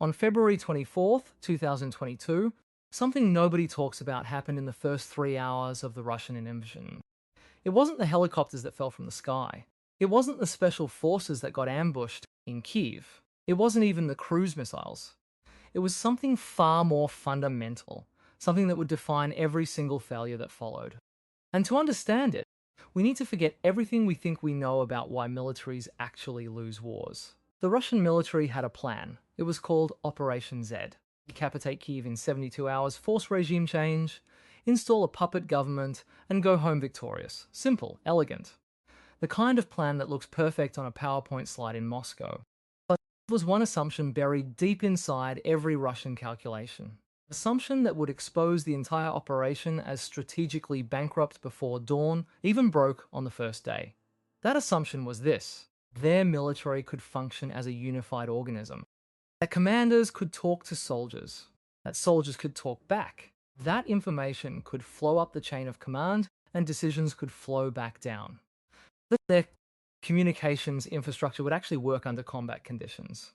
On February 24th, 2022, something nobody talks about happened in the first 3 hours of the Russian invasion. It wasn't the helicopters that fell from the sky. It wasn't the special forces that got ambushed in Kiev. It wasn't even the cruise missiles. It was something far more fundamental, something that would define every single failure that followed. And to understand it, we need to forget everything we think we know about why militaries actually lose wars. The Russian military had a plan. It was called Operation Z. Decapitate Kiev in 72 hours, force regime change, install a puppet government, and go home victorious. Simple, elegant. The kind of plan that looks perfect on a PowerPoint slide in Moscow. But there was one assumption buried deep inside every Russian calculation. Assumption that would expose the entire operation as strategically bankrupt before dawn even broke on the first day. That assumption was this: their military could function as a unified organism. That commanders could talk to soldiers. That soldiers could talk back. That information could flow up the chain of command and decisions could flow back down. That their communications infrastructure would actually work under combat conditions.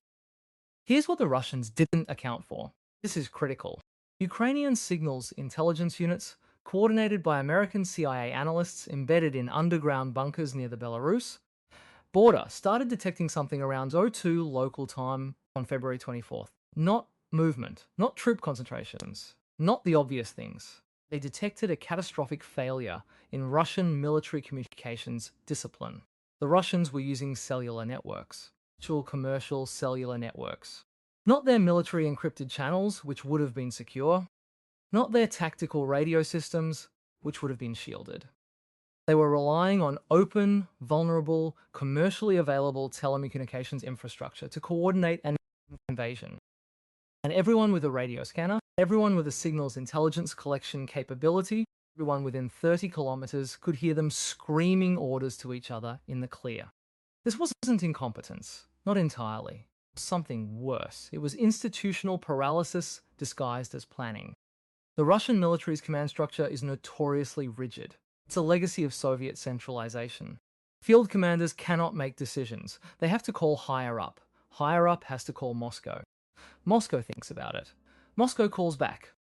Here's what the Russians didn't account for. This is critical. Ukrainian signals intelligence units, coordinated by American CIA analysts embedded in underground bunkers near the Belarus border, started detecting something around 02 local time on February 24th. Not movement, not troop concentrations, not the obvious things. They detected a catastrophic failure in Russian military communications discipline. The Russians were using cellular networks, actual commercial cellular networks. Not their military encrypted channels, which would have been secure. Not their tactical radio systems, which would have been shielded. They were relying on open, vulnerable, commercially available telecommunications infrastructure to coordinate an invasion. And everyone with a radio scanner, everyone with a signals intelligence collection capability, everyone within 30 kilometers could hear them screaming orders to each other in the clear. This wasn't incompetence, not entirely. Something worse. It was institutional paralysis disguised as planning. The Russian military's command structure is notoriously rigid. It's a legacy of Soviet centralization. Field commanders cannot make decisions. They have to call higher up. Higher up has to call Moscow. Moscow thinks about it. Moscow calls back.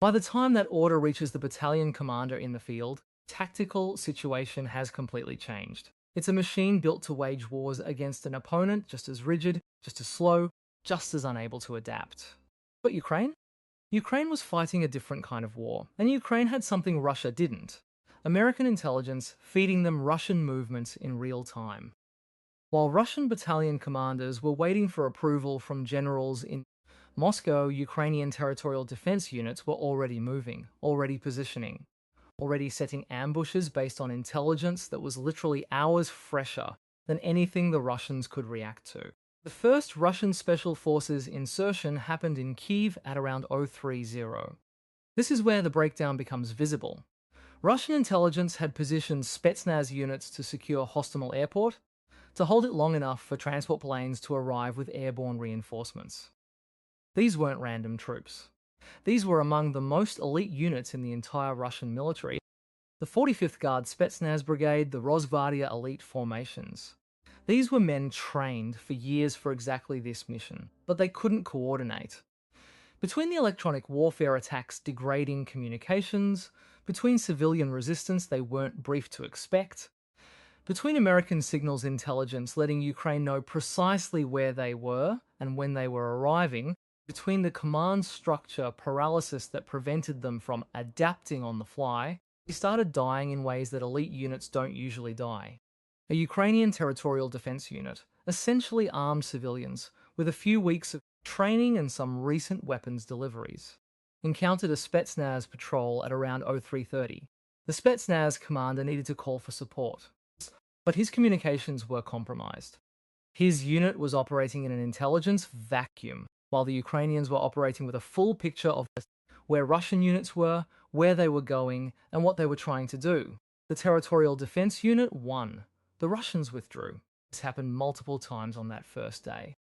By the time that order reaches the battalion commander in the field, tactical situation has completely changed. It's a machine built to wage wars against an opponent just as rigid, just as slow, just as unable to adapt. But Ukraine? Ukraine was fighting a different kind of war, and Ukraine had something Russia didn't: American intelligence feeding them Russian movements in real time. While Russian battalion commanders were waiting for approval from generals in Moscow, Ukrainian territorial defense units were already moving, already positioning, already setting ambushes based on intelligence that was literally hours fresher than anything the Russians could react to. The first Russian Special Forces insertion happened in Kiev at around 030. This is where the breakdown becomes visible. Russian intelligence had positioned Spetsnaz units to secure Hostomel Airport, to hold it long enough for transport planes to arrive with airborne reinforcements. These weren't random troops. These were among the most elite units in the entire Russian military. The 45th Guard Spetsnaz Brigade, the Rosgvardia elite formations. These were men trained for years for exactly this mission, but they couldn't coordinate. Between the electronic warfare attacks degrading communications, between civilian resistance they weren't briefed to expect, between American signals intelligence letting Ukraine know precisely where they were and when they were arriving, between the command structure paralysis that prevented them from adapting on the fly, they started dying in ways that elite units don't usually die. A Ukrainian territorial defense unit, essentially armed civilians, with a few weeks of training and some recent weapons deliveries, encountered a Spetsnaz patrol at around 0330. The Spetsnaz commander needed to call for support, but his communications were compromised. His unit was operating in an intelligence vacuum, while the Ukrainians were operating with a full picture of where Russian units were, where they were going, and what they were trying to do. The territorial defense unit won. The Russians withdrew. This happened multiple times on that first day.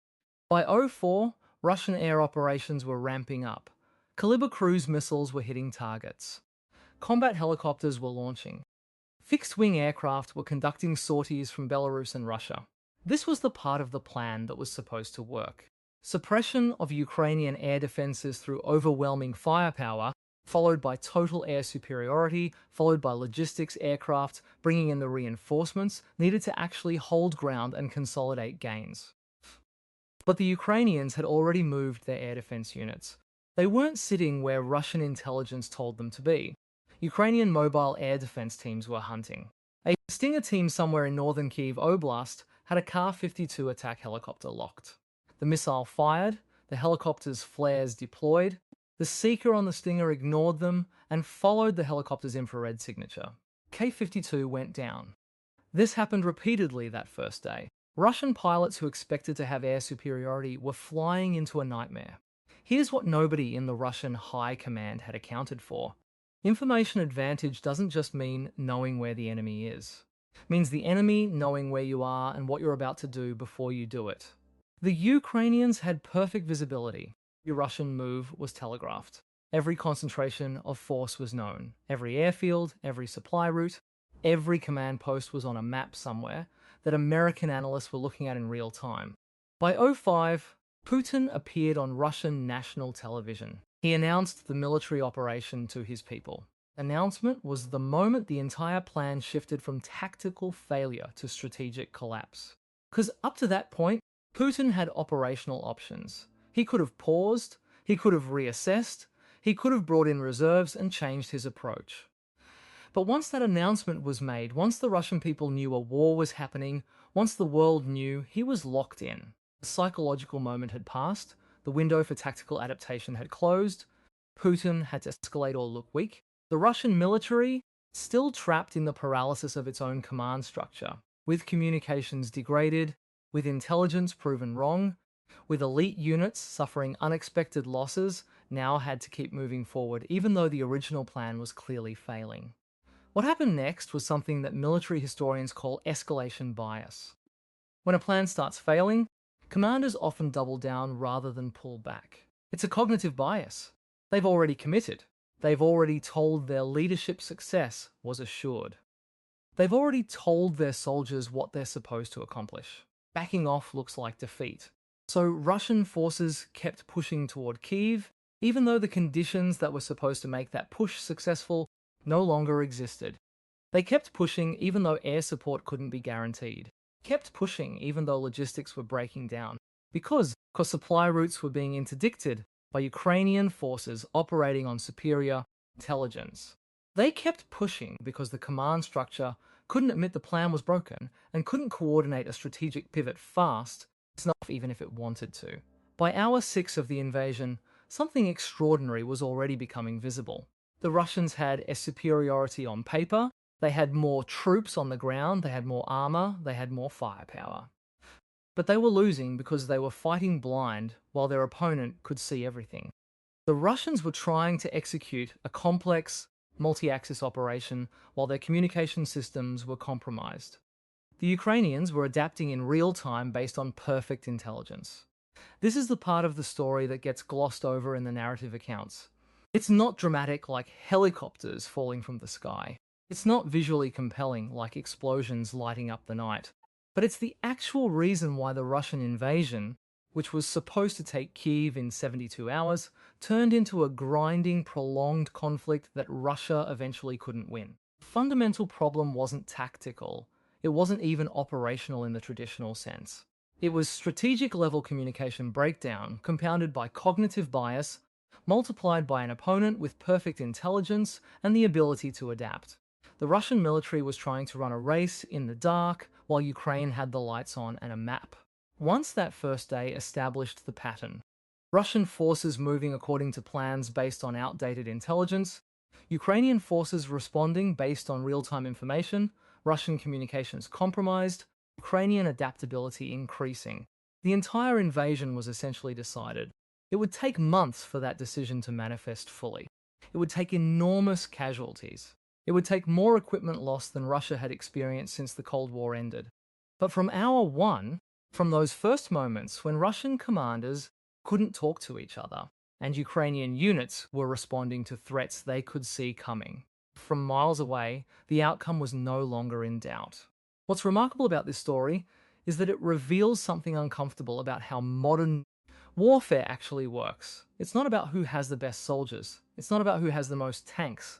By 04, Russian air operations were ramping up. Kalibr cruise missiles were hitting targets. Combat helicopters were launching. Fixed-wing aircraft were conducting sorties from Belarus and Russia. This was the part of the plan that was supposed to work. Suppression of Ukrainian air defenses through overwhelming firepower, followed by total air superiority, followed by logistics aircraft, bringing in the reinforcements needed to actually hold ground and consolidate gains. But the Ukrainians had already moved their air defense units. They weren't sitting where Russian intelligence told them to be. Ukrainian mobile air defense teams were hunting. A Stinger team somewhere in northern Kyiv Oblast had a Ka-52 attack helicopter locked. The missile fired, the helicopter's flares deployed, the seeker on the Stinger ignored them and followed the helicopter's infrared signature. K-52 went down. This happened repeatedly that first day. Russian pilots who expected to have air superiority were flying into a nightmare. Here's what nobody in the Russian high command had accounted for. Information advantage doesn't just mean knowing where the enemy is. It means the enemy knowing where you are and what you're about to do before you do it. The Ukrainians had perfect visibility. The Russian move was telegraphed. Every concentration of force was known. Every airfield, every supply route, every command post was on a map somewhere that American analysts were looking at in real time. By 2005, Putin appeared on Russian national television. He announced the military operation to his people. Announcement was the moment the entire plan shifted from tactical failure to strategic collapse. Because up to that point, Putin had operational options. He could have paused, he could have reassessed, he could have brought in reserves and changed his approach. But once that announcement was made, once the Russian people knew a war was happening, once the world knew, he was locked in. The psychological moment had passed, the window for tactical adaptation had closed, Putin had to escalate or look weak. The Russian military, still trapped in the paralysis of its own command structure, with communications degraded, with intelligence proven wrong, with elite units suffering unexpected losses, now had to keep moving forward, even though the original plan was clearly failing. What happened next was something that military historians call escalation bias. When a plan starts failing, commanders often double down rather than pull back. It's a cognitive bias. They've already committed. They've already told their leadership success was assured. They've already told their soldiers what they're supposed to accomplish. Backing off looks like defeat. So Russian forces kept pushing toward Kyiv, even though the conditions that were supposed to make that push successful no longer existed. They kept pushing even though air support couldn't be guaranteed. Kept pushing even though logistics were breaking down. Because supply routes were being interdicted by Ukrainian forces operating on superior intelligence. They kept pushing because the command structure couldn't admit the plan was broken and couldn't coordinate a strategic pivot fast enough even if it wanted to. By hour 6 of the invasion, something extraordinary was already becoming visible. The Russians had a superiority on paper, they had more troops on the ground, they had more armor, they had more firepower. But they were losing because they were fighting blind while their opponent could see everything. The Russians were trying to execute a complex, multi-axis operation while their communication systems were compromised. The Ukrainians were adapting in real time based on perfect intelligence. This is the part of the story that gets glossed over in the narrative accounts. It's not dramatic like helicopters falling from the sky. It's not visually compelling like explosions lighting up the night. But it's the actual reason why the Russian invasion, which was supposed to take Kyiv in 72 hours, turned into a grinding, prolonged conflict that Russia eventually couldn't win. The fundamental problem wasn't tactical. It wasn't even operational in the traditional sense. It was strategic level communication breakdown compounded by cognitive bias, multiplied by an opponent with perfect intelligence and the ability to adapt. The Russian military was trying to run a race in the dark while Ukraine had the lights on and a map. Once that first day established the pattern, Russian forces moving according to plans based on outdated intelligence, Ukrainian forces responding based on real-time information, Russian communications compromised, Ukrainian adaptability increasing. The entire invasion was essentially decided. It would take months for that decision to manifest fully. It would take enormous casualties. It would take more equipment loss than Russia had experienced since the Cold War ended. But from hour one, from those first moments when Russian commanders couldn't talk to each other, and Ukrainian units were responding to threats they could see coming, from miles away, the outcome was no longer in doubt. What's remarkable about this story is that it reveals something uncomfortable about how modern Warfare actually works. It's not about who has the best soldiers. It's not about who has the most tanks.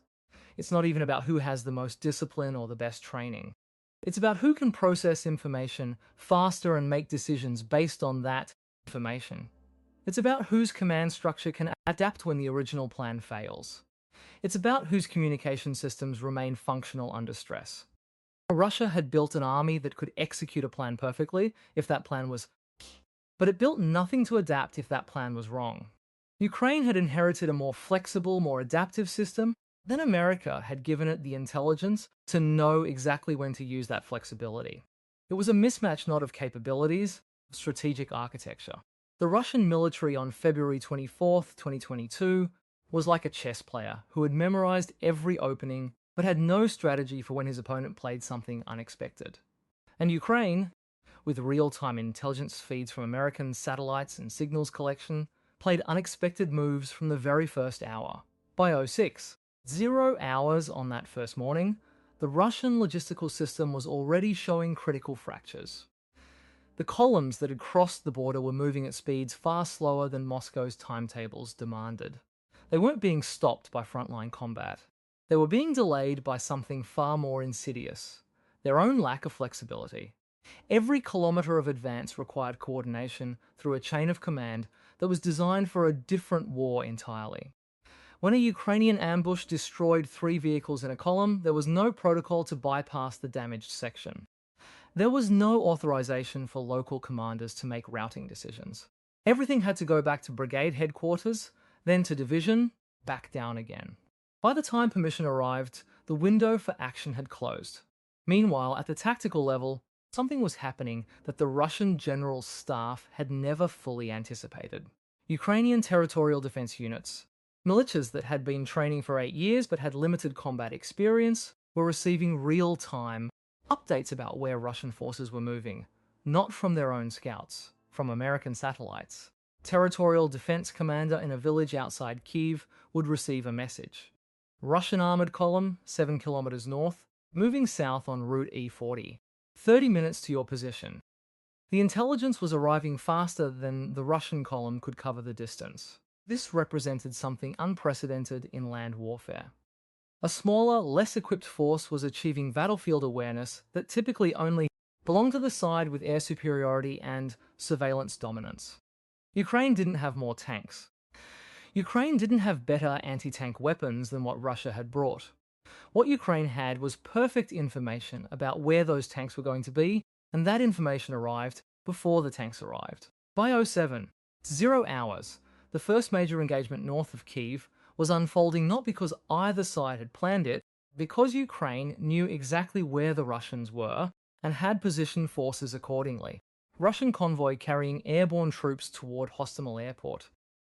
It's not even about who has the most discipline or the best training. It's about who can process information faster and make decisions based on that information. It's about whose command structure can adapt when the original plan fails. It's about whose communication systems remain functional under stress. Russia had built an army that could execute a plan perfectly if that plan was, but it built nothing to adapt if that plan was wrong. Ukraine had inherited a more flexible, more adaptive system. Then America had given it the intelligence to know exactly when to use that flexibility. It was a mismatch not of capabilities, of strategic architecture. The Russian military on February 24th, 2022, was like a chess player who had memorized every opening but had no strategy for when his opponent played something unexpected. And Ukraine, with real-time intelligence feeds from American satellites and signals collection, played unexpected moves from the very first hour. By 06, 0 hours on that first morning, the Russian logistical system was already showing critical fractures. The columns that had crossed the border were moving at speeds far slower than Moscow's timetables demanded. They weren't being stopped by frontline combat. They were being delayed by something far more insidious: their own lack of flexibility. Every kilometre of advance required coordination through a chain of command that was designed for a different war entirely. When a Ukrainian ambush destroyed 3 vehicles in a column, there was no protocol to bypass the damaged section. There was no authorization for local commanders to make routing decisions. Everything had to go back to brigade headquarters, then to division, back down again. By the time permission arrived, the window for action had closed. Meanwhile, at the tactical level, something was happening that the Russian general staff had never fully anticipated. Ukrainian territorial defense units, militias that had been training for 8 years but had limited combat experience, were receiving real-time updates about where Russian forces were moving, not from their own scouts, from American satellites. Territorial defense commander in a village outside Kyiv would receive a message. Russian armored column, 7 kilometers north, moving south on Route E40. 30 minutes to your position. The intelligence was arriving faster than the Russian column could cover the distance. This represented something unprecedented in land warfare. A smaller, less equipped force was achieving battlefield awareness that typically only belonged to the side with air superiority and surveillance dominance. Ukraine didn't have more tanks. Ukraine didn't have better anti-tank weapons than what Russia had brought. What Ukraine had was perfect information about where those tanks were going to be, and that information arrived before the tanks arrived. By 07, 0 hours, the first major engagement north of Kyiv was unfolding not because either side had planned it, because Ukraine knew exactly where the Russians were and had positioned forces accordingly. Russian convoy carrying airborne troops toward Hostomel Airport,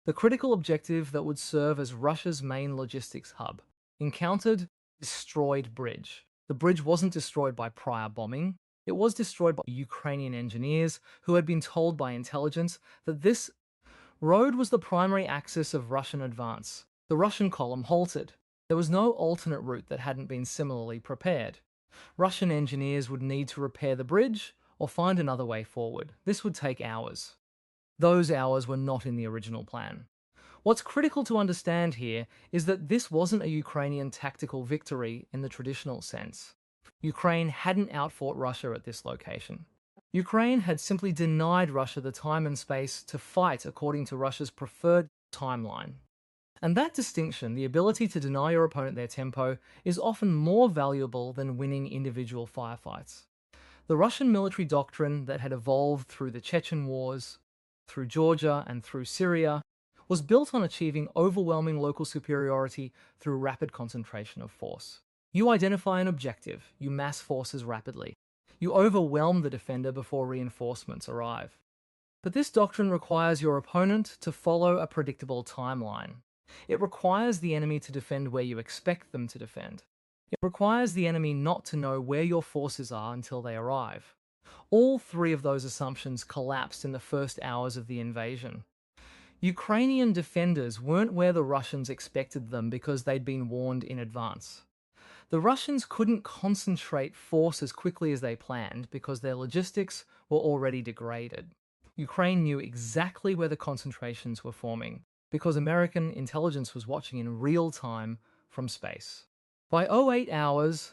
the critical objective that would serve as Russia's main logistics hub, encountered destroyed bridge. The bridge wasn't destroyed by prior bombing. It was destroyed by Ukrainian engineers who had been told by intelligence that this road was the primary axis of Russian advance. The Russian column halted. There was no alternate route that hadn't been similarly prepared. Russian engineers would need to repair the bridge or find another way forward. This would take hours. Those hours were not in the original plan. What's critical to understand here is that this wasn't a Ukrainian tactical victory in the traditional sense. Ukraine hadn't outfought Russia at this location. Ukraine had simply denied Russia the time and space to fight according to Russia's preferred timeline. And that distinction, the ability to deny your opponent their tempo, is often more valuable than winning individual firefights. The Russian military doctrine that had evolved through the Chechen Wars, through Georgia, and through Syria was built on achieving overwhelming local superiority through rapid concentration of force. You identify an objective, you mass forces rapidly. You overwhelm the defender before reinforcements arrive. But this doctrine requires your opponent to follow a predictable timeline. It requires the enemy to defend where you expect them to defend. It requires the enemy not to know where your forces are until they arrive. All 3 of those assumptions collapsed in the first hours of the invasion. Ukrainian defenders weren't where the Russians expected them because they'd been warned in advance. The Russians couldn't concentrate force as quickly as they planned because their logistics were already degraded. Ukraine knew exactly where the concentrations were forming because American intelligence was watching in real time from space. By 08 hours,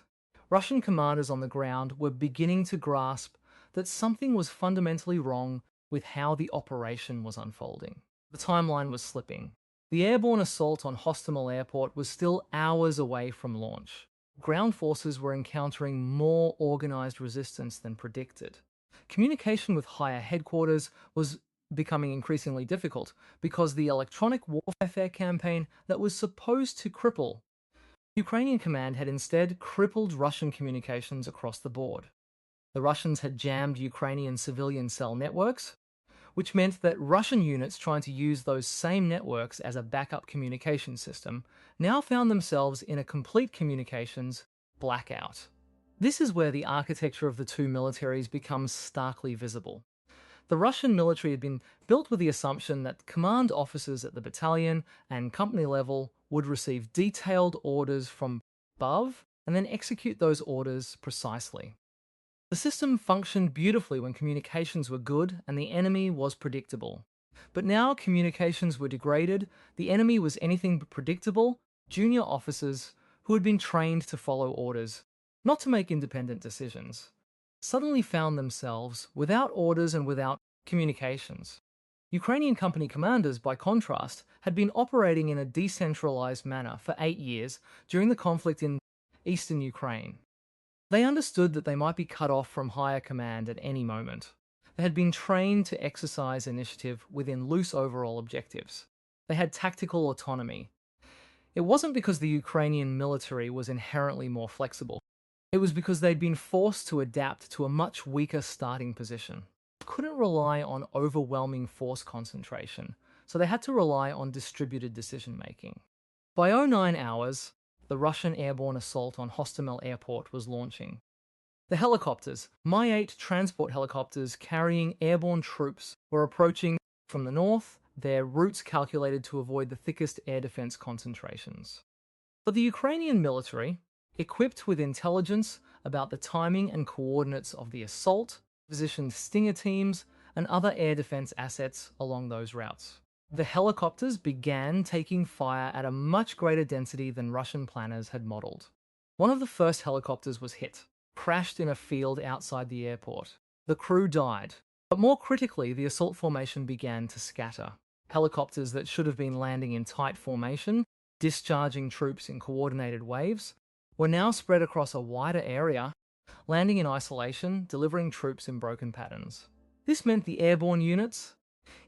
Russian commanders on the ground were beginning to grasp that something was fundamentally wrong with how the operation was unfolding. The timeline was slipping. The airborne assault on Hostomel Airport was still hours away from launch. Ground forces were encountering more organized resistance than predicted. Communication with higher headquarters was becoming increasingly difficult because the electronic warfare campaign that was supposed to cripple Ukrainian command had instead crippled Russian communications across the board. The Russians had jammed Ukrainian civilian cell networks, which meant that Russian units trying to use those same networks as a backup communication system now found themselves in a complete communications blackout. This is where the architecture of the two militaries becomes starkly visible. The Russian military had been built with the assumption that command officers at the battalion and company level would receive detailed orders from above and then execute those orders precisely. The system functioned beautifully when communications were good and the enemy was predictable. But now communications were degraded, the enemy was anything but predictable, junior officers who had been trained to follow orders, not to make independent decisions, suddenly found themselves without orders and without communications. Ukrainian company commanders, by contrast, had been operating in a decentralized manner for 8 years during the conflict in eastern Ukraine. They understood that they might be cut off from higher command at any moment. They had been trained to exercise initiative within loose overall objectives. They had tactical autonomy. It wasn't because the Ukrainian military was inherently more flexible. It was because they'd been forced to adapt to a much weaker starting position. They couldn't rely on overwhelming force concentration, so they had to rely on distributed decision-making. By 09 hours, the Russian airborne assault on Hostomel Airport was launching. The helicopters, Mi-8 transport helicopters carrying airborne troops, were approaching from the north, their routes calculated to avoid the thickest air defense concentrations. But the Ukrainian military, equipped with intelligence about the timing and coordinates of the assault, positioned Stinger teams and other air defense assets along those routes. The helicopters began taking fire at a much greater density than Russian planners had modeled. One of the first helicopters was hit, crashed in a field outside the airport. The crew died, but more critically, the assault formation began to scatter. Helicopters that should have been landing in tight formation, discharging troops in coordinated waves, were now spread across a wider area, landing in isolation, delivering troops in broken patterns. This meant the airborne units,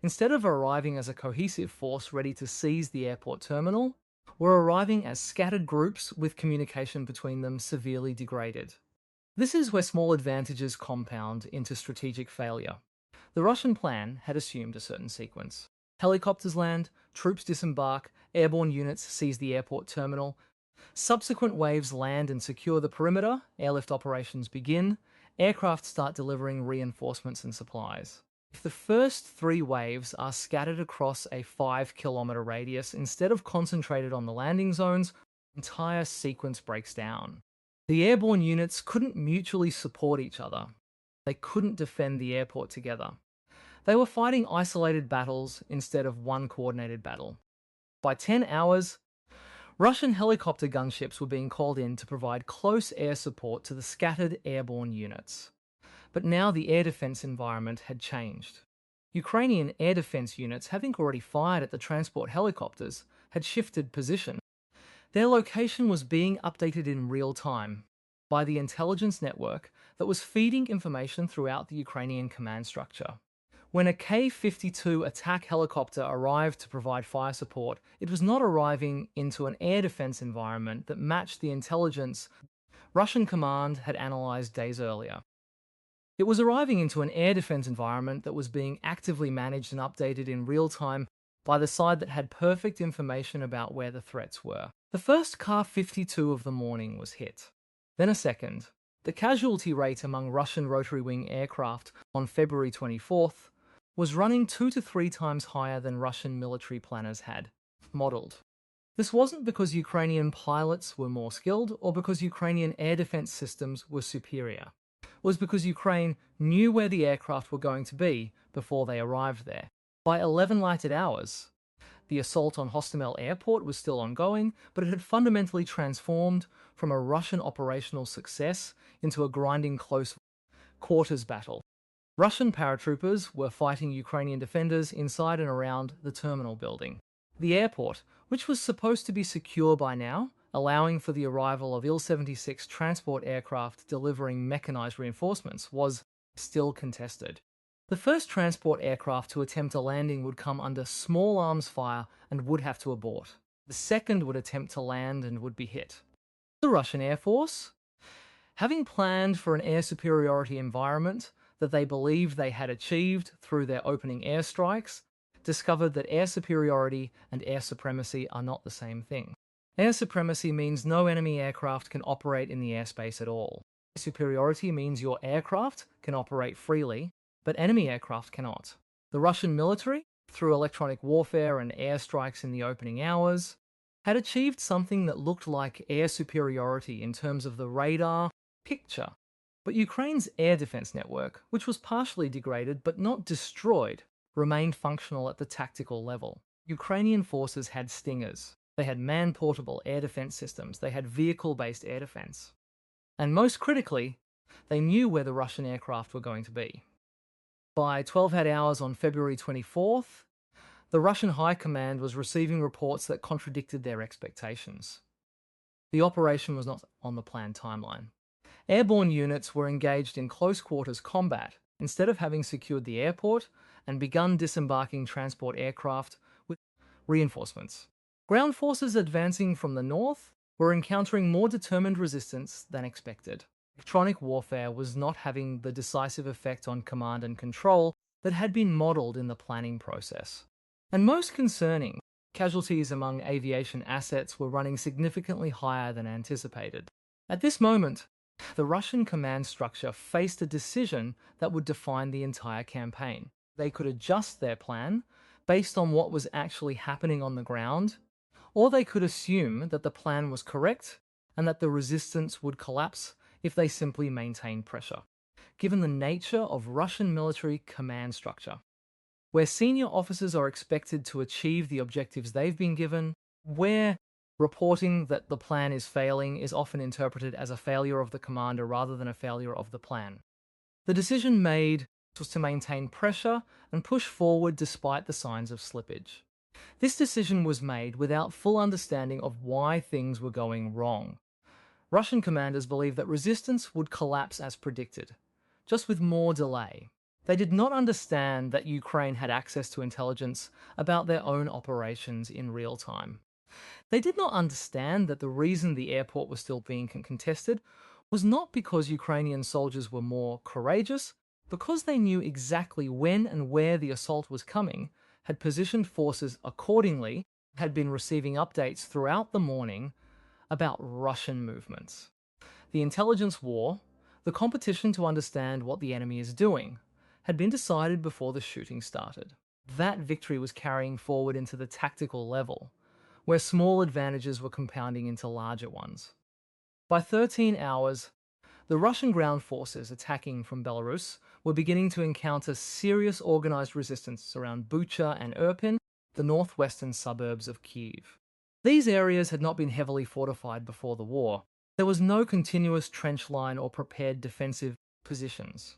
instead of arriving as a cohesive force ready to seize the airport terminal, were arriving as scattered groups with communication between them severely degraded. This is where small advantages compound into strategic failure. The Russian plan had assumed a certain sequence. Helicopters land, troops disembark, airborne units seize the airport terminal, subsequent waves land and secure the perimeter, airlift operations begin, aircraft start delivering reinforcements and supplies. If the first 3 waves are scattered across a 5-kilometer radius instead of concentrated on the landing zones, the entire sequence breaks down. The airborne units couldn't mutually support each other. They couldn't defend the airport together. They were fighting isolated battles instead of one coordinated battle. By 10 hours, Russian helicopter gunships were being called in to provide close air support to the scattered airborne units. But now the air defense environment had changed. Ukrainian air defense units, having already fired at the transport helicopters, had shifted position. Their location was being updated in real time by the intelligence network that was feeding information throughout the Ukrainian command structure. When a K-52 attack helicopter arrived to provide fire support, it was not arriving into an air defense environment that matched the intelligence Russian command had analyzed days earlier. It was arriving into an air defense environment that was being actively managed and updated in real time by the side that had perfect information about where the threats were. The first Kar-52 of the morning was hit. Then a second. The casualty rate among Russian rotary wing aircraft on February 24th was running 2 to 3 times higher than Russian military planners had modeled. This wasn't because Ukrainian pilots were more skilled or because Ukrainian air defense systems were superior. It was because Ukraine knew where the aircraft were going to be before they arrived there. By 11 lighted hours, the assault on Hostomel Airport was still ongoing, but it had fundamentally transformed from a Russian operational success into a grinding close quarters battle. Russian paratroopers were fighting Ukrainian defenders inside and around the terminal building. The airport, which was supposed to be secure by now, allowing for the arrival of Il-76 transport aircraft delivering mechanized reinforcements, was still contested. The first transport aircraft to attempt a landing would come under small arms fire and would have to abort. The second would attempt to land and would be hit. The Russian Air Force, having planned for an air superiority environment that they believed they had achieved through their opening airstrikes, discovered that air superiority and air supremacy are not the same thing. Air supremacy means no enemy aircraft can operate in the airspace at all. Air superiority means your aircraft can operate freely, but enemy aircraft cannot. The Russian military, through electronic warfare and airstrikes in the opening hours, had achieved something that looked like air superiority in terms of the radar picture. But Ukraine's air defense network, which was partially degraded but not destroyed, remained functional at the tactical level. Ukrainian forces had Stingers. They had man-portable air defense systems. They had vehicle-based air defense. And most critically, they knew where the Russian aircraft were going to be. By 12 hours on February 24th, the Russian High Command was receiving reports that contradicted their expectations. The operation was not on the planned timeline. Airborne units were engaged in close quarters combat instead of having secured the airport and begun disembarking transport aircraft with reinforcements. Ground forces advancing from the north were encountering more determined resistance than expected. Electronic warfare was not having the decisive effect on command and control that had been modeled in the planning process. And most concerning, casualties among aviation assets were running significantly higher than anticipated. At this moment, the Russian command structure faced a decision that would define the entire campaign. They could adjust their plan based on what was actually happening on the ground, or they could assume that the plan was correct and that the resistance would collapse if they simply maintained pressure. Given the nature of Russian military command structure, where senior officers are expected to achieve the objectives they've been given, where reporting that the plan is failing is often interpreted as a failure of the commander rather than a failure of the plan. The decision made was to maintain pressure and push forward despite the signs of slippage. This decision was made without full understanding of why things were going wrong. Russian commanders believed that resistance would collapse as predicted, just with more delay. They did not understand that Ukraine had access to intelligence about their own operations in real time. They did not understand that the reason the airport was still being contested was not because Ukrainian soldiers were more courageous, because they knew exactly when and where the assault was coming, had positioned forces accordingly, had been receiving updates throughout the morning about Russian movements. The intelligence war, the competition to understand what the enemy is doing, had been decided before the shooting started. That victory was carrying forward into the tactical level, where small advantages were compounding into larger ones. By 13 hours, the Russian ground forces attacking from Belarus were beginning to encounter serious organized resistance around Bucha and Irpin, the northwestern suburbs of Kyiv. These areas had not been heavily fortified before the war. There was no continuous trench line or prepared defensive positions.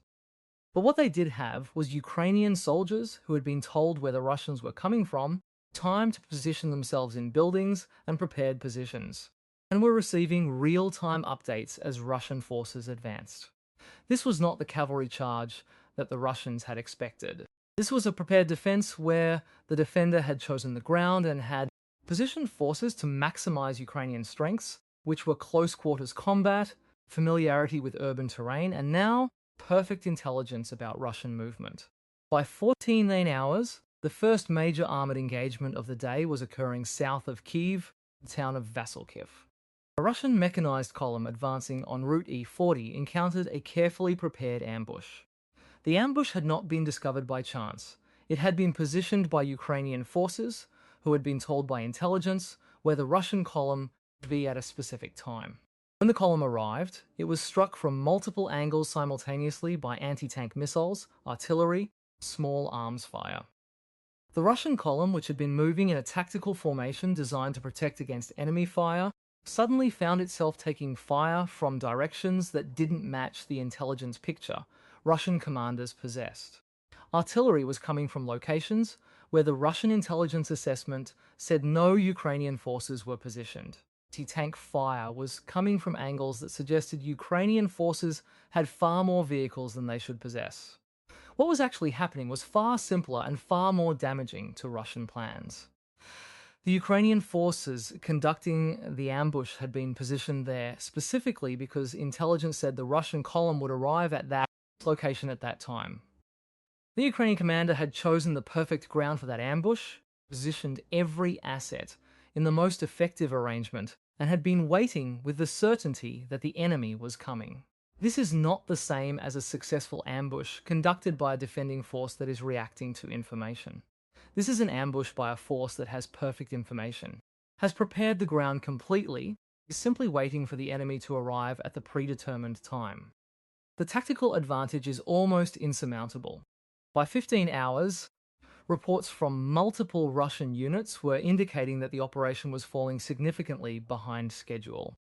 But what they did have was Ukrainian soldiers who had been told where the Russians were coming from, time to position themselves in buildings and prepared positions, and were receiving real-time updates as Russian forces advanced. This was not the cavalry charge that the Russians had expected. This was a prepared defense where the defender had chosen the ground and had positioned forces to maximize Ukrainian strengths, which were close quarters combat, familiarity with urban terrain, and now perfect intelligence about Russian movement. By 14 hours, the first major armored engagement of the day was occurring south of Kyiv, the town of Vasilkiv. A Russian mechanized column advancing en route E40 encountered a carefully prepared ambush. The ambush had not been discovered by chance. It had been positioned by Ukrainian forces, who had been told by intelligence where the Russian column would be at a specific time. When the column arrived, it was struck from multiple angles simultaneously by anti-tank missiles, artillery, small arms fire. The Russian column, which had been moving in a tactical formation designed to protect against enemy fire, suddenly found itself taking fire from directions that didn't match the intelligence picture Russian commanders possessed. Artillery was coming from locations where the Russian intelligence assessment said no Ukrainian forces were positioned. Anti-tank fire was coming from angles that suggested Ukrainian forces had far more vehicles than they should possess. What was actually happening was far simpler and far more damaging to Russian plans. The Ukrainian forces conducting the ambush had been positioned there specifically because intelligence said the Russian column would arrive at that location at that time. The Ukrainian commander had chosen the perfect ground for that ambush, positioned every asset in the most effective arrangement, and had been waiting with the certainty that the enemy was coming. This is not the same as a successful ambush conducted by a defending force that is reacting to information. This is an ambush by a force that has perfect information, has prepared the ground completely, is simply waiting for the enemy to arrive at the predetermined time. The tactical advantage is almost insurmountable. By 15 hours, reports from multiple Russian units were indicating that the operation was falling significantly behind schedule.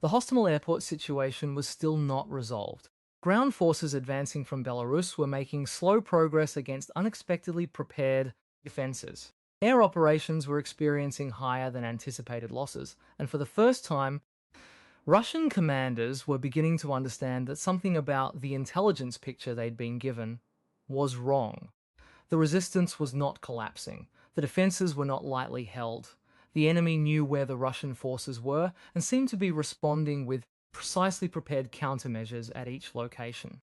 The Hostomel airport situation was still not resolved. Ground forces advancing from Belarus were making slow progress against unexpectedly prepared defenses. Air operations were experiencing higher than anticipated losses, and for the first time, Russian commanders were beginning to understand that something about the intelligence picture they'd been given was wrong. The resistance was not collapsing. The defenses were not lightly held. The enemy knew where the Russian forces were and seemed to be responding with precisely prepared countermeasures at each location.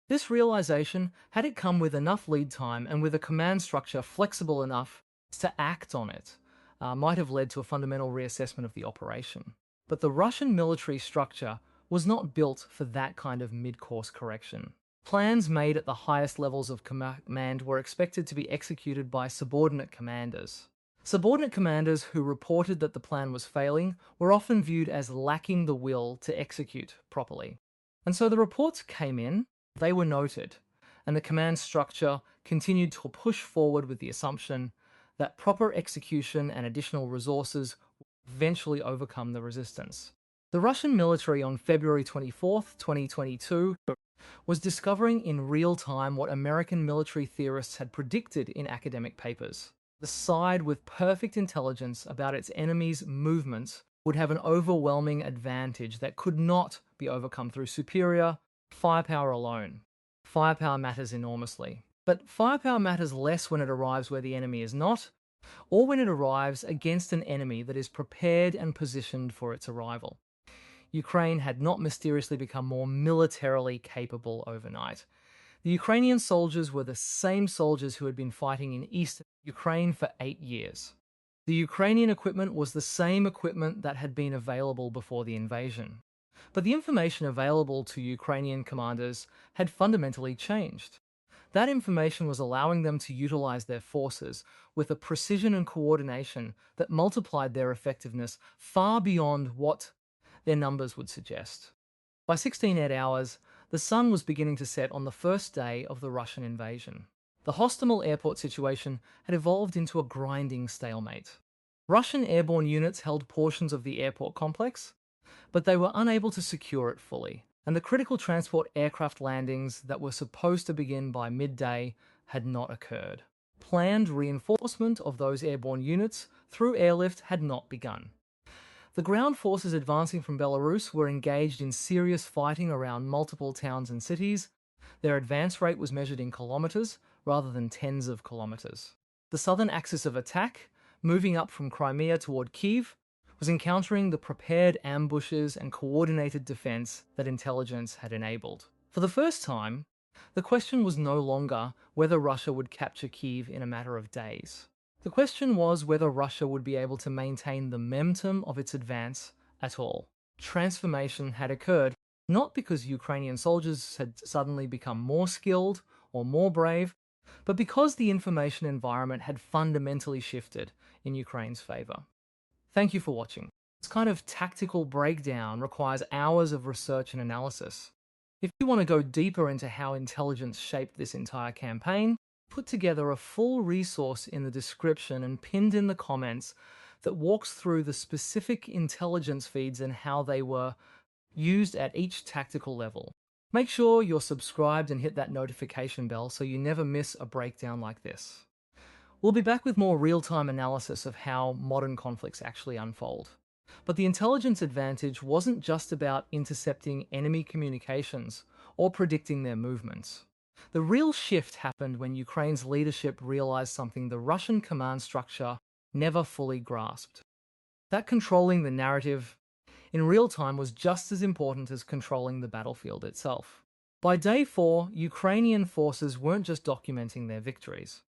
This realization, had it come with enough lead time and with a command structure flexible enough to act on it, might have led to a fundamental reassessment of the operation. But the Russian military structure was not built for that kind of mid-course correction. Plans made at the highest levels of command were expected to be executed by subordinate commanders. Subordinate commanders who reported that the plan was failing were often viewed as lacking the will to execute properly. And so the reports came in, they were noted, and the command structure continued to push forward with the assumption that proper execution and additional resources would eventually overcome the resistance. The Russian military on February 24th, 2022, was discovering in real time what American military theorists had predicted in academic papers. The side with perfect intelligence about its enemy's movements would have an overwhelming advantage that could not be overcome through superior firepower alone. Firepower matters enormously. But firepower matters less when it arrives where the enemy is not, or when it arrives against an enemy that is prepared and positioned for its arrival. Ukraine had not mysteriously become more militarily capable overnight. The Ukrainian soldiers were the same soldiers who had been fighting in eastern Ukraine for 8 years. The Ukrainian equipment was the same equipment that had been available before the invasion. But the information available to Ukrainian commanders had fundamentally changed. That information was allowing them to utilize their forces with a precision and coordination that multiplied their effectiveness far beyond what their numbers would suggest. By 16 hours, the sun was beginning to set on the first day of the Russian invasion. The Hostomel airport situation had evolved into a grinding stalemate. Russian airborne units held portions of the airport complex, but they were unable to secure it fully, and the critical transport aircraft landings that were supposed to begin by midday had not occurred. Planned reinforcement of those airborne units through airlift had not begun. The ground forces advancing from Belarus were engaged in serious fighting around multiple towns and cities. Their advance rate was measured in kilometers rather than tens of kilometers. The southern axis of attack, moving up from Crimea toward Kyiv, was encountering the prepared ambushes and coordinated defense that intelligence had enabled. For the first time, the question was no longer whether Russia would capture Kyiv in a matter of days. The question was whether Russia would be able to maintain the momentum of its advance at all. Transformation had occurred, not because Ukrainian soldiers had suddenly become more skilled or more brave, but because the information environment had fundamentally shifted in Ukraine's favor. Thank you for watching. This kind of tactical breakdown requires hours of research and analysis. If you want to go deeper into how intelligence shaped this entire campaign, Put together a full resource in the description and pinned in the comments that walks through the specific intelligence feeds and how they were used at each tactical level. Make sure you're subscribed and hit that notification bell so you never miss a breakdown like this. We'll be back with more real-time analysis of how modern conflicts actually unfold. But the intelligence advantage wasn't just about intercepting enemy communications or predicting their movements. The real shift happened when Ukraine's leadership realized something the Russian command structure never fully grasped. That controlling the narrative in real time was just as important as controlling the battlefield itself. By day 4, Ukrainian forces weren't just documenting their victories,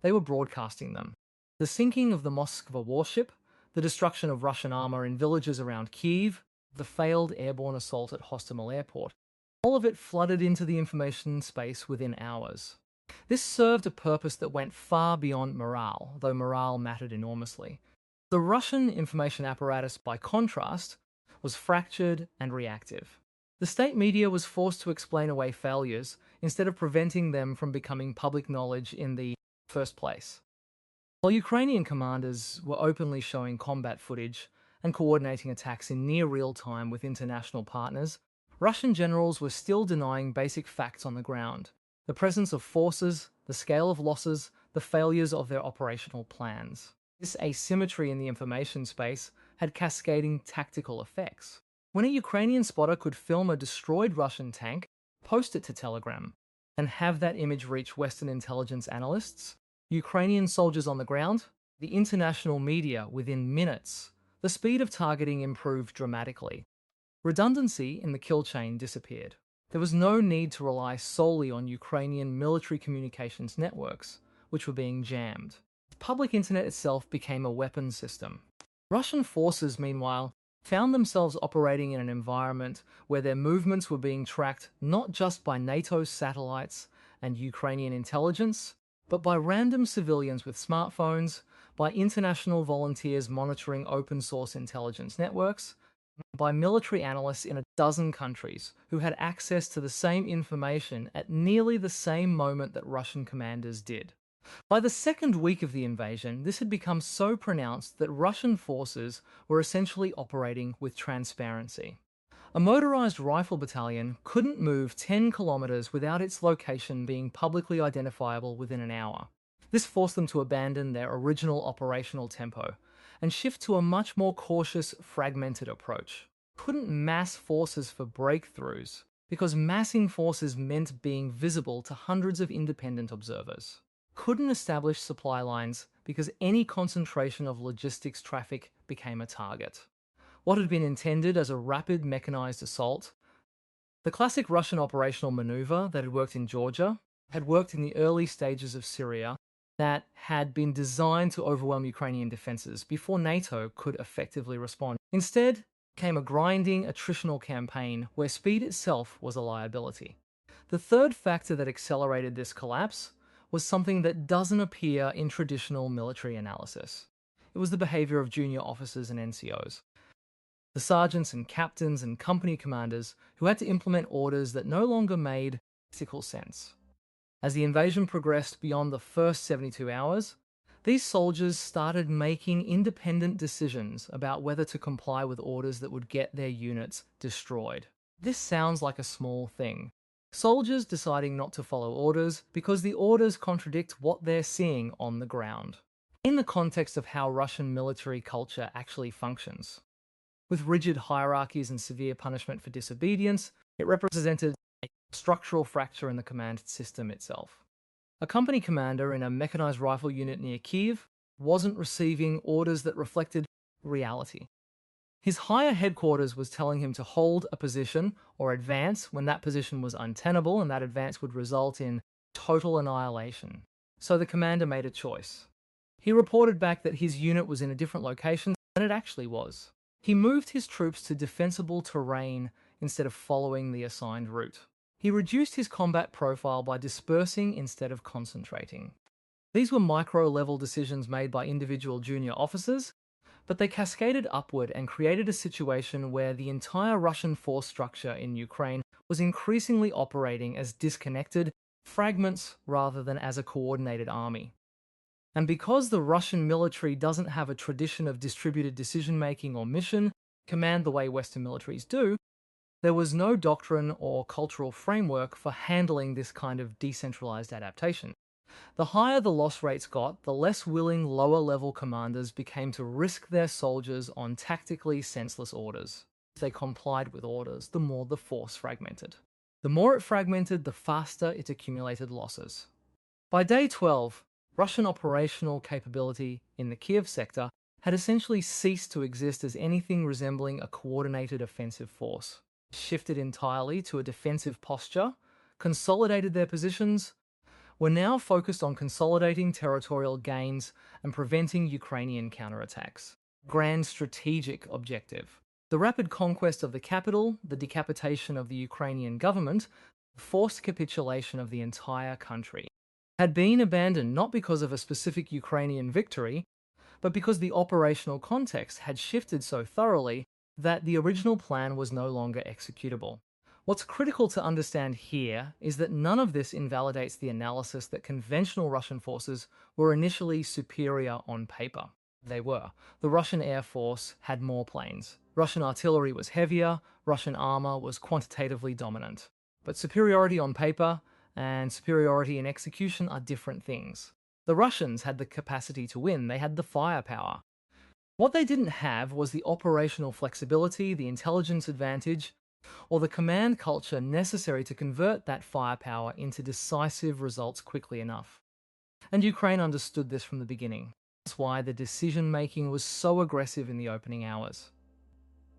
they were broadcasting them. The sinking of the Moskva warship, the destruction of Russian armor in villages around Kyiv, the failed airborne assault at Hostomel Airport, all of it flooded into the information space within hours. This served a purpose that went far beyond morale, though morale mattered enormously. The Russian information apparatus, by contrast, was fractured and reactive. The state media was forced to explain away failures instead of preventing them from becoming public knowledge in the first place. While Ukrainian commanders were openly showing combat footage and coordinating attacks in near real time with international partners, Russian generals were still denying basic facts on the ground: the presence of forces, the scale of losses, the failures of their operational plans. This asymmetry in the information space had cascading tactical effects. When a Ukrainian spotter could film a destroyed Russian tank, post it to Telegram, and have that image reach Western intelligence analysts, Ukrainian soldiers on the ground, the international media within minutes, the speed of targeting improved dramatically. Redundancy in the kill chain disappeared. There was no need to rely solely on Ukrainian military communications networks, which were being jammed. The public internet itself became a weapons system. Russian forces, meanwhile, found themselves operating in an environment where their movements were being tracked not just by NATO's satellites and Ukrainian intelligence, but by random civilians with smartphones, by international volunteers monitoring open-source intelligence networks, by military analysts in a dozen countries who had access to the same information at nearly the same moment that Russian commanders did. By the second week of the invasion, this had become so pronounced that Russian forces were essentially operating with transparency. A motorized rifle battalion couldn't move 10 kilometers without its location being publicly identifiable within an hour. This forced them to abandon their original operational tempo and shift to a much more cautious, fragmented approach. Couldn't mass forces for breakthroughs, because massing forces meant being visible to hundreds of independent observers. Couldn't establish supply lines because any concentration of logistics traffic became a target. What had been intended as a rapid mechanized assault, the classic Russian operational maneuver that had worked in Georgia, had worked in the early stages of Syria, that had been designed to overwhelm Ukrainian defenses before NATO could effectively respond. Instead, came a grinding, attritional campaign where speed itself was a liability. The third factor that accelerated this collapse was something that doesn't appear in traditional military analysis. It was the behavior of junior officers and NCOs. The sergeants and captains and company commanders who had to implement orders that no longer made practical sense. As the invasion progressed beyond the first 72 hours, these soldiers started making independent decisions about whether to comply with orders that would get their units destroyed. This sounds like a small thing. Soldiers deciding not to follow orders because the orders contradict what they're seeing on the ground. In the context of how Russian military culture actually functions, with rigid hierarchies and severe punishment for disobedience, it represented a structural fracture in the command system itself. A company commander in a mechanized rifle unit near Kyiv wasn't receiving orders that reflected reality. His higher headquarters was telling him to hold a position or advance when that position was untenable and that advance would result in total annihilation. So the commander made a choice. He reported back that his unit was in a different location than it actually was. He moved his troops to defensible terrain instead of following the assigned route. He reduced his combat profile by dispersing instead of concentrating. These were micro-level decisions made by individual junior officers, but they cascaded upward and created a situation where the entire Russian force structure in Ukraine was increasingly operating as disconnected, fragments rather than as a coordinated army. And because the Russian military doesn't have a tradition of distributed decision making or mission command the way Western militaries do, there was no doctrine or cultural framework for handling this kind of decentralized adaptation. The higher the loss rates got, the less willing lower level commanders became to risk their soldiers on tactically senseless orders. If they complied with orders, the more the force fragmented. The more it fragmented, the faster it accumulated losses. By day 12, Russian operational capability in the Kiev sector had essentially ceased to exist as anything resembling a coordinated offensive force. Shifted entirely to a defensive posture, consolidated their positions, were now focused on consolidating territorial gains and preventing Ukrainian counterattacks. Grand strategic objective. The rapid conquest of the capital, the decapitation of the Ukrainian government, the forced capitulation of the entire country, had been abandoned not because of a specific Ukrainian victory, but because the operational context had shifted so thoroughly that the original plan was no longer executable. What's critical to understand here is that none of this invalidates the analysis that conventional Russian forces were initially superior on paper. They were. The Russian Air Force had more planes. Russian artillery was heavier, Russian armor was quantitatively dominant. But superiority on paper and superiority in execution are different things. The Russians had the capacity to win, they had the firepower. What they didn't have was the operational flexibility, the intelligence advantage, or the command culture necessary to convert that firepower into decisive results quickly enough. And Ukraine understood this from the beginning. That's why the decision-making was so aggressive in the opening hours.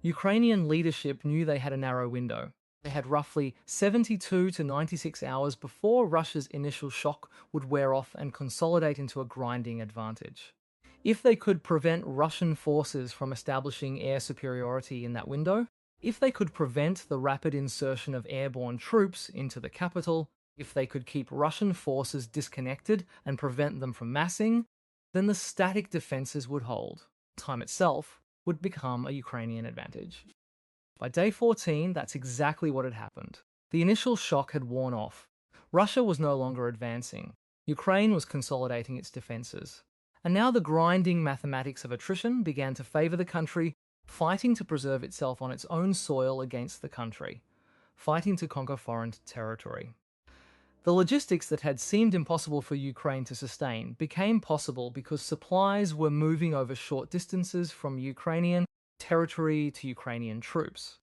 Ukrainian leadership knew they had a narrow window. They had roughly 72 to 96 hours before Russia's initial shock would wear off and consolidate into a grinding advantage. If they could prevent Russian forces from establishing air superiority in that window, if they could prevent the rapid insertion of airborne troops into the capital, if they could keep Russian forces disconnected and prevent them from massing, then the static defenses would hold. Time itself would become a Ukrainian advantage. By day 14, that's exactly what had happened. The initial shock had worn off. Russia was no longer advancing. Ukraine was consolidating its defenses. And now the grinding mathematics of attrition began to favor the country, fighting to preserve itself on its own soil against the country, fighting to conquer foreign territory. The logistics that had seemed impossible for Ukraine to sustain became possible because supplies were moving over short distances from Ukrainian territory to Ukrainian troops.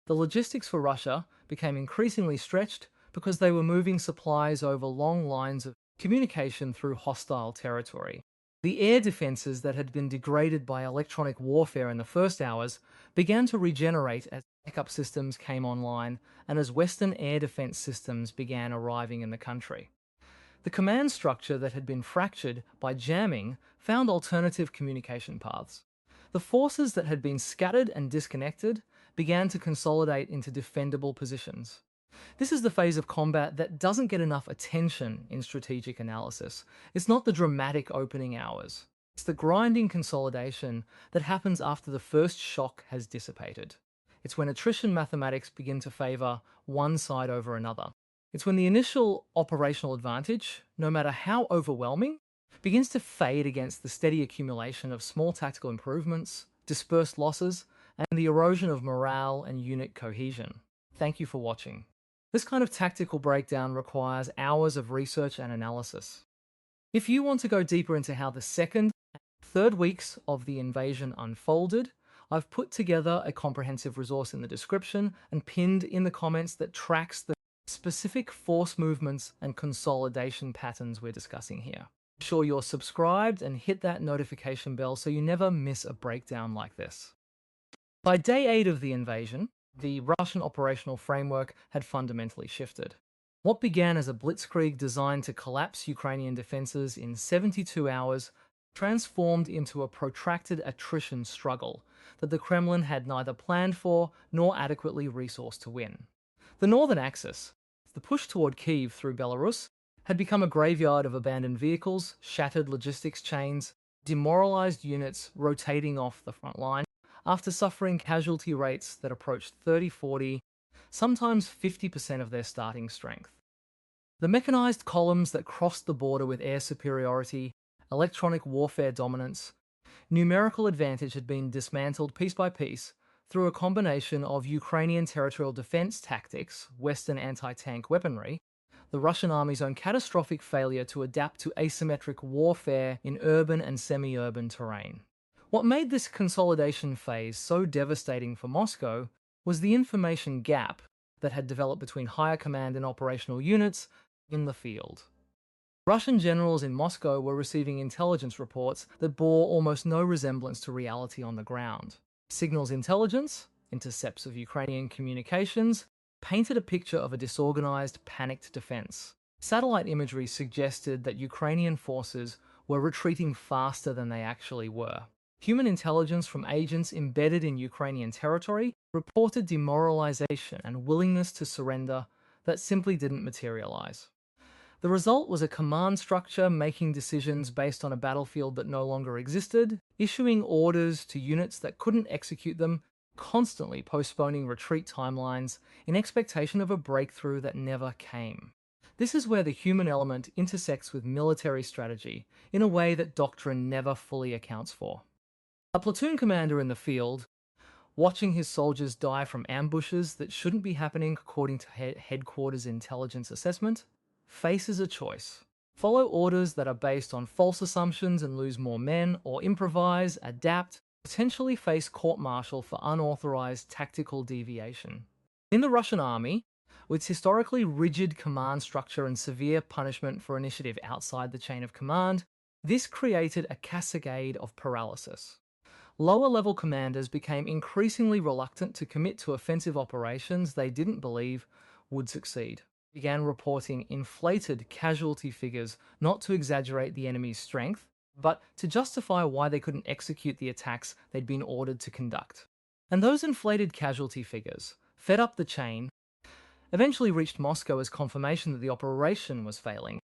The logistics for Russia became increasingly stretched because they were moving supplies over long lines of communication through hostile territory. The air defenses that had been degraded by electronic warfare in the first hours began to regenerate as backup systems came online and as Western air defense systems began arriving in the country. The command structure that had been fractured by jamming found alternative communication paths. The forces that had been scattered and disconnected began to consolidate into defendable positions. This is the phase of combat that doesn't get enough attention in strategic analysis. It's not the dramatic opening hours. It's the grinding consolidation that happens after the first shock has dissipated. It's when attrition mathematics begin to favor one side over another. It's when the initial operational advantage, no matter how overwhelming, begins to fade against the steady accumulation of small tactical improvements, dispersed losses, and the erosion of morale and unit cohesion. Thank you for watching. This kind of tactical breakdown requires hours of research and analysis. If you want to go deeper into how the second and third weeks of the invasion unfolded, I've put together a comprehensive resource in the description and pinned in the comments that tracks the specific force movements and consolidation patterns we're discussing here. Be sure you're subscribed and hit that notification bell so you never miss a breakdown like this. By day 8 of the invasion, the Russian operational framework had fundamentally shifted. What began as a blitzkrieg designed to collapse Ukrainian defenses in 72 hours transformed into a protracted attrition struggle that the Kremlin had neither planned for nor adequately resourced to win. The northern axis, the push toward Kyiv through Belarus, had become a graveyard of abandoned vehicles, shattered logistics chains, demoralized units rotating off the front line, after suffering casualty rates that approached 30, 40, sometimes 50% of their starting strength. The mechanized columns that crossed the border with air superiority, electronic warfare dominance, numerical advantage had been dismantled piece by piece through a combination of Ukrainian territorial defense tactics, Western anti tank weaponry, the Russian army's own catastrophic failure to adapt to asymmetric warfare in urban and semi urban terrain. What made this consolidation phase so devastating for Moscow was the information gap that had developed between higher command and operational units in the field. Russian generals in Moscow were receiving intelligence reports that bore almost no resemblance to reality on the ground. Signals intelligence, intercepts of Ukrainian communications, painted a picture of a disorganized, panicked defense. Satellite imagery suggested that Ukrainian forces were retreating faster than they actually were. Human intelligence from agents embedded in Ukrainian territory reported demoralization and willingness to surrender that simply didn't materialize. The result was a command structure making decisions based on a battlefield that no longer existed, issuing orders to units that couldn't execute them, constantly postponing retreat timelines in expectation of a breakthrough that never came. This is where the human element intersects with military strategy in a way that doctrine never fully accounts for. A platoon commander in the field, watching his soldiers die from ambushes that shouldn't be happening according to headquarters intelligence assessment, faces a choice. Follow orders that are based on false assumptions and lose more men, or improvise, adapt, potentially face court-martial for unauthorized tactical deviation. In the Russian army, with its historically rigid command structure and severe punishment for initiative outside the chain of command, this created a cascade of paralysis. Lower-level commanders became increasingly reluctant to commit to offensive operations they didn't believe would succeed. Began reporting inflated casualty figures not to exaggerate the enemy's strength, but to justify why they couldn't execute the attacks they'd been ordered to conduct. And those inflated casualty figures, fed up the chain, eventually reached Moscow as confirmation that the operation was failing,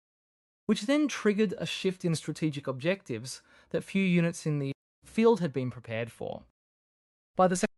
which then triggered a shift in strategic objectives that few units in the field had been prepared for. By the second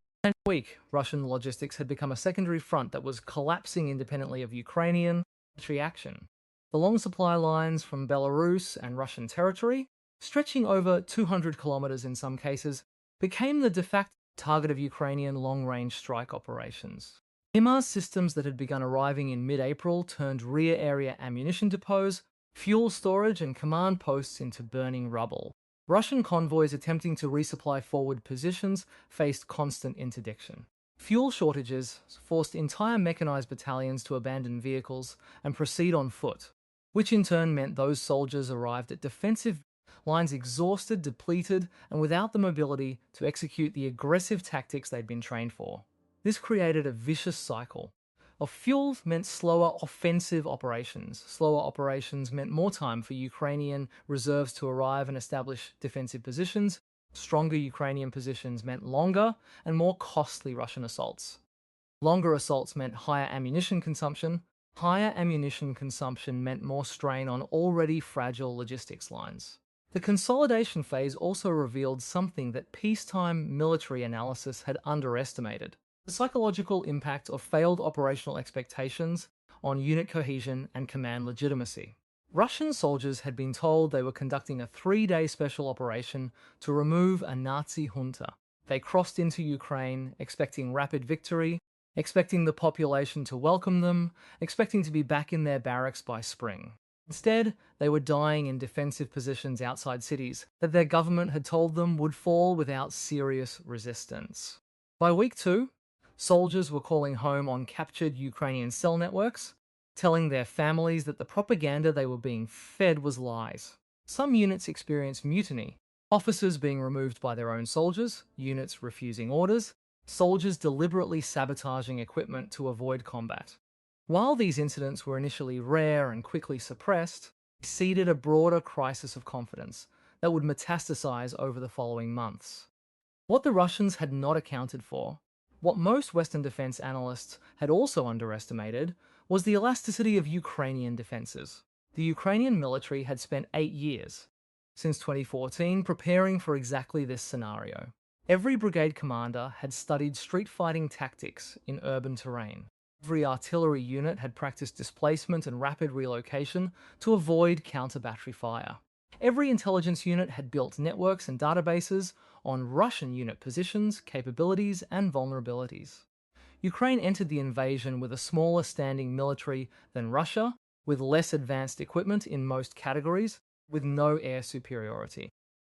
week, Russian logistics had become a secondary front that was collapsing independently of Ukrainian military action. The long supply lines from Belarus and Russian territory, stretching over 200 kilometers in some cases, became the de facto target of Ukrainian long-range strike operations. HIMARS systems that had begun arriving in mid-April turned rear area ammunition depots, fuel storage and command posts into burning rubble. Russian convoys attempting to resupply forward positions faced constant interdiction. Fuel shortages forced entire mechanized battalions to abandon vehicles and proceed on foot, which in turn meant those soldiers arrived at defensive lines exhausted, depleted, and without the mobility to execute the aggressive tactics they'd been trained for. This created a vicious cycle. Of fuel meant slower offensive operations. Slower operations meant more time for Ukrainian reserves to arrive and establish defensive positions. Stronger Ukrainian positions meant longer and more costly Russian assaults. Longer assaults meant higher ammunition consumption. Higher ammunition consumption meant more strain on already fragile logistics lines. The consolidation phase also revealed something that peacetime military analysis had underestimated: the psychological impact of failed operational expectations on unit cohesion and command legitimacy. Russian soldiers had been told they were conducting a 3-day special operation to remove a Nazi junta. They crossed into Ukraine expecting rapid victory, expecting the population to welcome them, expecting to be back in their barracks by spring. Instead, they were dying in defensive positions outside cities that their government had told them would fall without serious resistance. By week 2, soldiers were calling home on captured Ukrainian cell networks, telling their families that the propaganda they were being fed was lies. Some units experienced mutiny, officers being removed by their own soldiers, units refusing orders, soldiers deliberately sabotaging equipment to avoid combat. While these incidents were initially rare and quickly suppressed, they seeded a broader crisis of confidence that would metastasize over the following months. What the Russians had not accounted for, what most Western defense analysts had also underestimated, was the elasticity of Ukrainian defenses. The Ukrainian military had spent 8 years, since 2014, preparing for exactly this scenario. Every brigade commander had studied street fighting tactics in urban terrain. Every artillery unit had practiced displacement and rapid relocation to avoid counter-battery fire. Every intelligence unit had built networks and databases on Russian unit positions, capabilities, and vulnerabilities. Ukraine entered the invasion with a smaller standing military than Russia, with less advanced equipment in most categories, with no air superiority.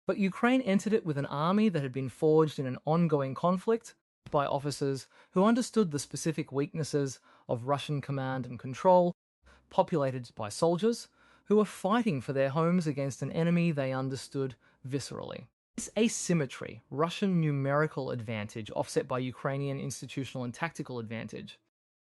But Ukraine entered it with an army that had been forged in an ongoing conflict by officers who understood the specific weaknesses of Russian command and control, populated by soldiers who were fighting for their homes against an enemy they understood viscerally. This asymmetry, Russian numerical advantage offset by Ukrainian institutional and tactical advantage,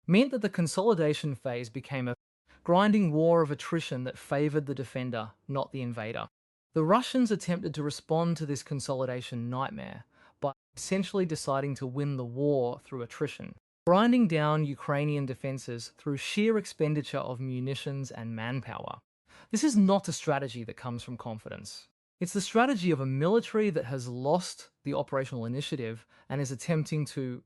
meant that the consolidation phase became a grinding war of attrition that favored the defender, not the invader. The Russians attempted to respond to this consolidation nightmare by essentially deciding to win the war through attrition, grinding down Ukrainian defenses through sheer expenditure of munitions and manpower. This is not a strategy that comes from confidence. It's the strategy of a military that has lost the operational initiative and is attempting to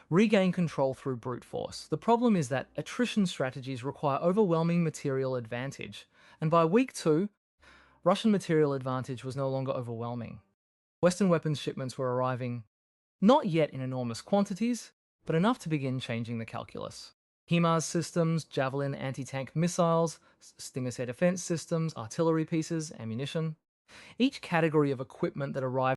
regain control through brute force. The problem is that attrition strategies require overwhelming material advantage, and by week 2, Russian material advantage was no longer overwhelming. Western weapons shipments were arriving, not yet in enormous quantities, but enough to begin changing the calculus. HIMARS systems, Javelin anti-tank missiles, Stinger air defense systems, artillery pieces, ammunition. Each category of equipment that arrived